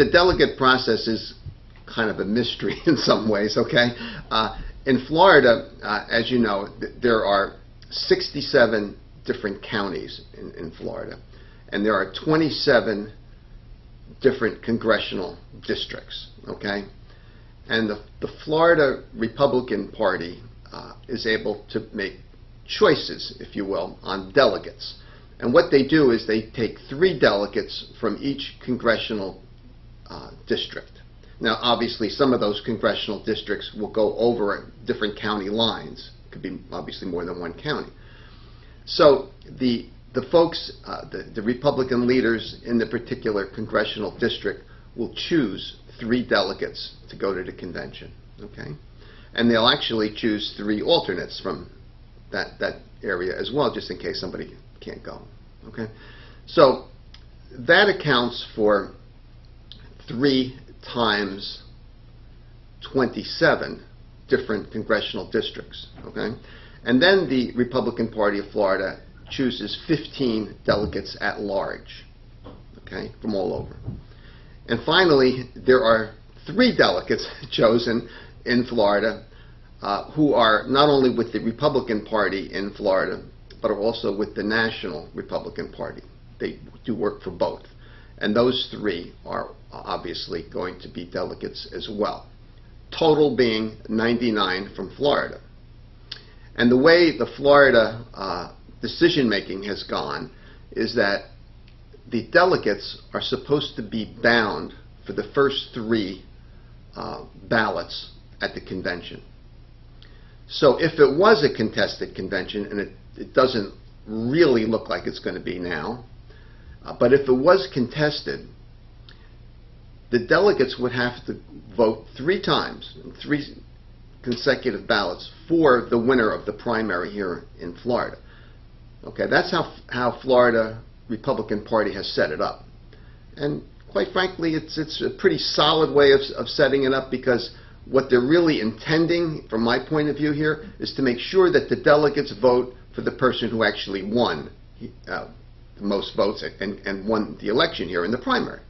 the delegate process is kind of a mystery in some ways, okay? In Florida, as you know, there are 67 different counties in Florida, and there are 27 different congressional districts, okay? And the Florida Republican Party is able to make choices, if you will, on delegates. And what they do is they take 3 delegates from each congressional district. Now, obviously, some of those congressional districts will go over different county lines. It could be obviously more than one county. So the folks, the Republican leaders in the particular congressional district will choose 3 delegates to go to the convention, okay? And they'll actually choose 3 alternates from that area as well, just in case somebody can't go, okay? So that accounts for 3 times 27 different congressional districts, okay? And then the Republican Party of Florida chooses 15 delegates at large, okay, from all over. And finally, there are 3 delegates chosen in Florida who are not only with the Republican Party in Florida, but are also with the National Republican Party. They do work for both. And those 3 are obviously going to be delegates as well. Total being 99 from Florida. And the way the Florida decision-making has gone is that the delegates are supposed to be bound for the first 3 ballots at the convention. So if it was a contested convention, and it doesn't really look like it's going to be now, but if it was contested, the delegates would have to vote 3 times, 3 consecutive ballots for the winner of the primary here in Florida. Okay, that's how Florida Republican Party has set it up. And quite frankly, it's a pretty solid way of setting it up, because what they're really intending, from my point of view here, is to make sure that the delegates vote for the person who actually won the most votes and won the election here in the primary.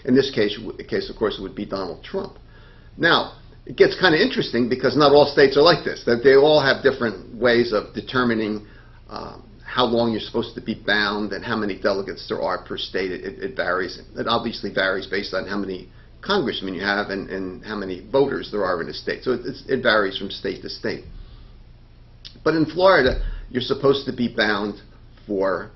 In this case, of course, it would be Donald Trump. Now, it gets kind of interesting because not all states are like this. That they all have different ways of determining how long you're supposed to be bound and how many delegates there are per state. It varies. It obviously varies based on how many congressmen you have and how many voters there are in a state. So it varies from state to state. But in Florida, you're supposed to be bound for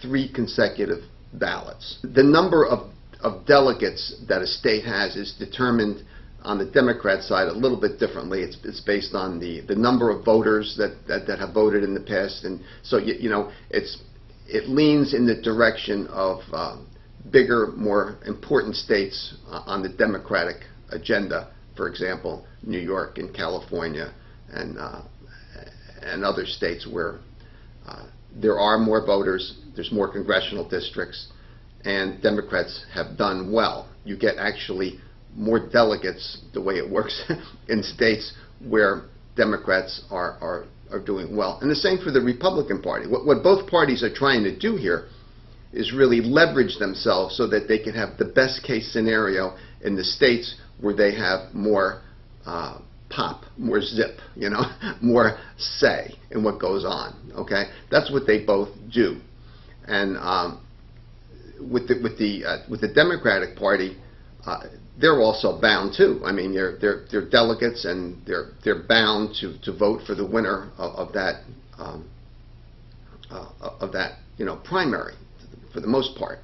3 consecutive ballots. The number of delegates that a state has is determined on the Democrat side a little bit differently. It's based on the number of voters that have voted in the past, and so you know it leans in the direction of bigger, more important states on the Democratic agenda. For example, New York and California and other states where there are more voters, there's more congressional districts, and Democrats have done well. You get actually more delegates, the way it works, in states where Democrats are doing well. And the same for the Republican Party. What both parties are trying to do here is really leverage themselves so that they can have the best case scenario in the states where they have more pop, more zip, you know, more say in what goes on. Okay, that's what they both do. And with the Democratic Party, they're also bound too. I mean, they're delegates, and they're bound to vote for the winner of that primary, for the most part.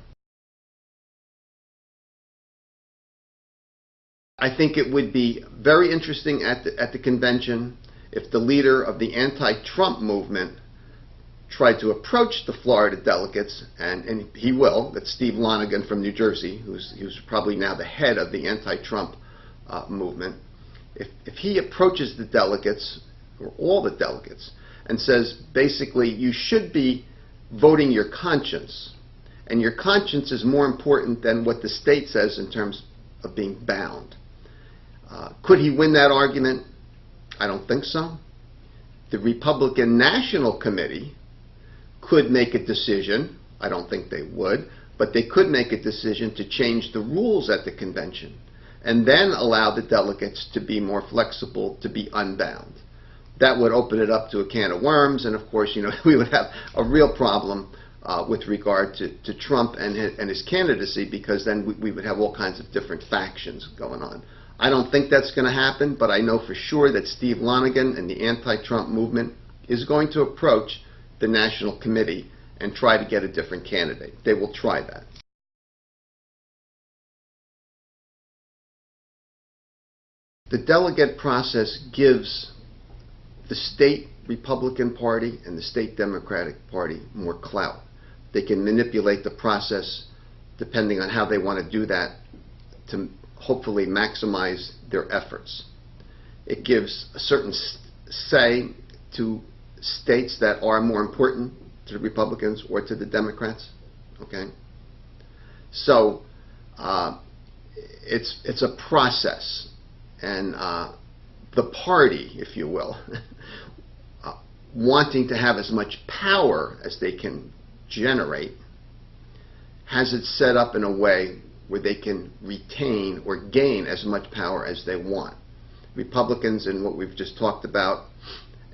I think it would be very interesting at the convention if the leader of the anti-Trump movement tried to approach the Florida delegates, and he will. That's Steve Lonegan from New Jersey, who's probably now the head of the anti-Trump movement. If he approaches the delegates, or all the delegates, and says, basically, you should be voting your conscience, and your conscience is more important than what the state says in terms of being bound. Could he win that argument? I don't think so. The Republican National Committee could make a decision. I don't think they would, But they could make a decision to change the rules at the convention and then allow the delegates to be more flexible, to be unbound. That would open it up to a can of worms, and of course, we would have a real problem with regard to Trump and his candidacy, because then we would have all kinds of different factions going on. I don't think that's going to happen, but I know for sure that Steve Lonegan and the anti-Trump movement is going to approach the National Committee and try to get a different candidate. They will try that. The delegate process gives the state Republican Party and the state Democratic Party more clout. They can manipulate the process depending on how they want to do that to hopefully maximize their efforts. It gives a certain say to states that are more important to the Republicans or to the Democrats. Okay? So it's a process, and the party, if you will, wanting to have as much power as they can generate, has it set up in a way where they can retain or gain as much power as they want. Republicans, in what we've just talked about,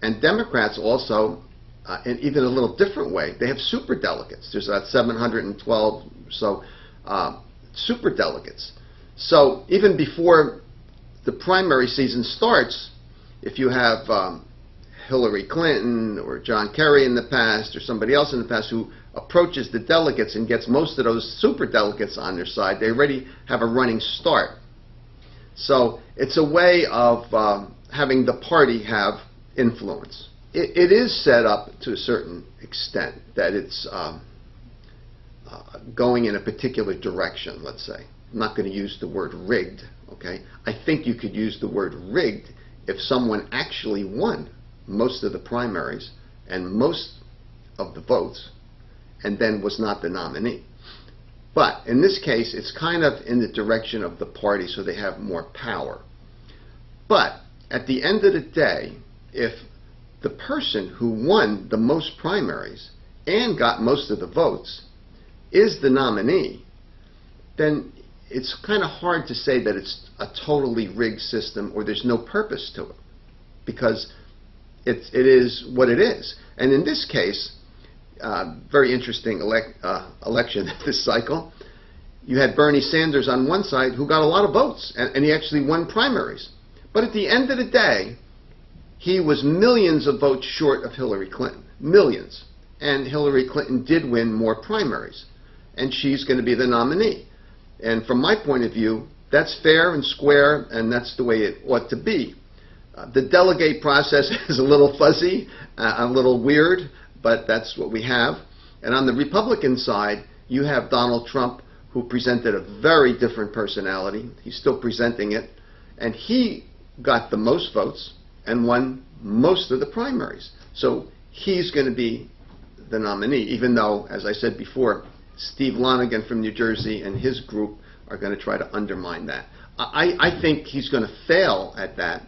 and Democrats also, in even a little different way, they have superdelegates. There's about 712 or so superdelegates. So even before the primary season starts, if you have Hillary Clinton or John Kerry in the past, or somebody else in the past who approaches the delegates and gets most of those superdelegates on their side, they already have a running start. So it's a way of having the party have influence. It is set up to a certain extent that it's going in a particular direction, let's say. I'm not going to use the word rigged, okay? I think you could use the word rigged if someone actually won most of the primaries and most of the votes and then was not the nominee. But in this case, it's kind of in the direction of the party, so they have more power. But at the end of the day, if the person who won the most primaries and got most of the votes is the nominee, then it's kind of hard to say that it's a totally rigged system or there's no purpose to it, because it is what it is. And in this case, very interesting election this cycle, you had Bernie Sanders on one side who got a lot of votes, and he actually won primaries. But at the end of the day, he was millions of votes short of Hillary Clinton. Millions. And Hillary Clinton did win more primaries. And she's going to be the nominee. And from my point of view, that's fair and square, and that's the way it ought to be. The delegate process is a little fuzzy, a little weird, but that's what we have. And on the Republican side, you have Donald Trump, who presented a very different personality. He's still presenting it. And he got the most votes and won most of the primaries. So he's going to be the nominee, even though, as I said before, Steve Lonegan from New Jersey and his group are going to try to undermine that. I think he's going to fail at that,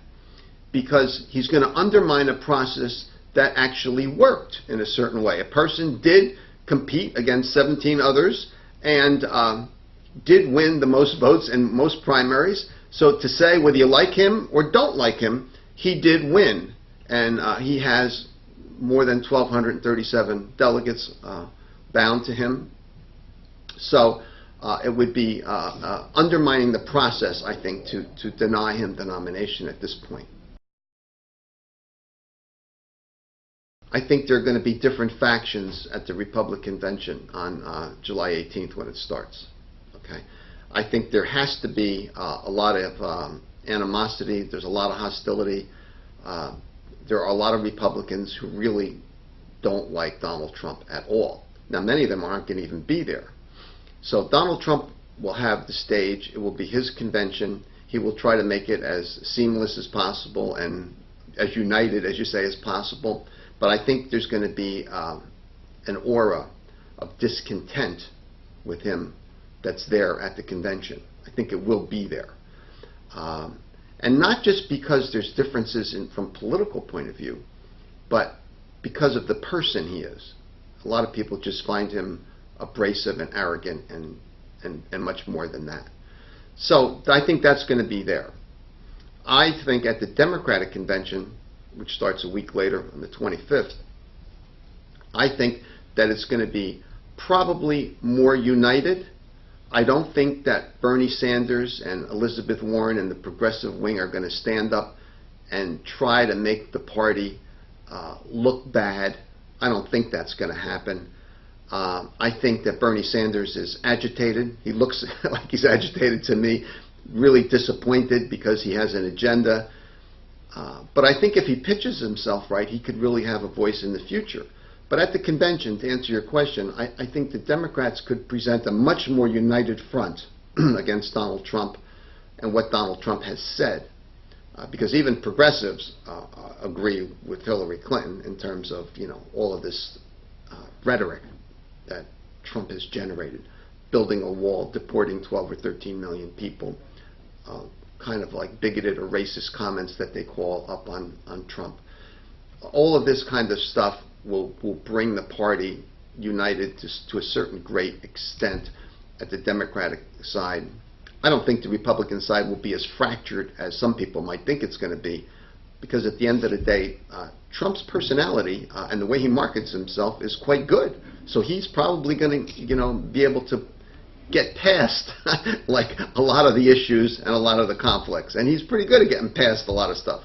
because he's going to undermine a process that actually worked in a certain way. A person did compete against 17 others and did win the most votes in most primaries. So to say whether you like him or don't like him, he did win. And he has more than 1,237 delegates bound to him. So it would be undermining the process, I think, to deny him the nomination at this point. I think there are going to be different factions at the Republican convention on July 18th when it starts. Okay, I think there has to be a lot of animosity. There's a lot of hostility. There are a lot of Republicans who really don't like Donald Trump at all. Now, many of them aren't going to even be there. So Donald Trump will have the stage. It will be his convention. He will try to make it as seamless as possible and as united, as you say, as possible. But I think there's going to be an aura of discontent with him that's there at the convention. I think it will be there. And not just because there's differences from political point of view, but because of the person he is. A lot of people just find him abrasive and arrogant and much more than that. So I think that's going to be there. I think at the Democratic convention, which starts a week later on the 25th, I think that it's going to be probably more united. I don't think that Bernie Sanders and Elizabeth Warren and the progressive wing are going to stand up and try to make the party look bad. I don't think that's going to happen. I think that Bernie Sanders is agitated. He looks like he's agitated to me, really disappointed because he has an agenda. But I think if he pitches himself right, he could really have a voice in the future. But at the convention, to answer your question, I think the Democrats could present a much more united front against Donald Trump and what Donald Trump has said. Because even progressives agree with Hillary Clinton in terms of, all of this rhetoric that Trump has generated, building a wall, deporting 12 or 13 million people, kind of like bigoted or racist comments that they call up on Trump. All of this kind of stuff will bring the party united to a certain great extent at the Democratic side. I don't think the Republican side will be as fractured as some people might think it's going to be, because at the end of the day, Trump's personality and the way he markets himself is quite good. So he's probably going to, be able to get past like a lot of the issues and a lot of the conflicts. And he's pretty good at getting past a lot of stuff.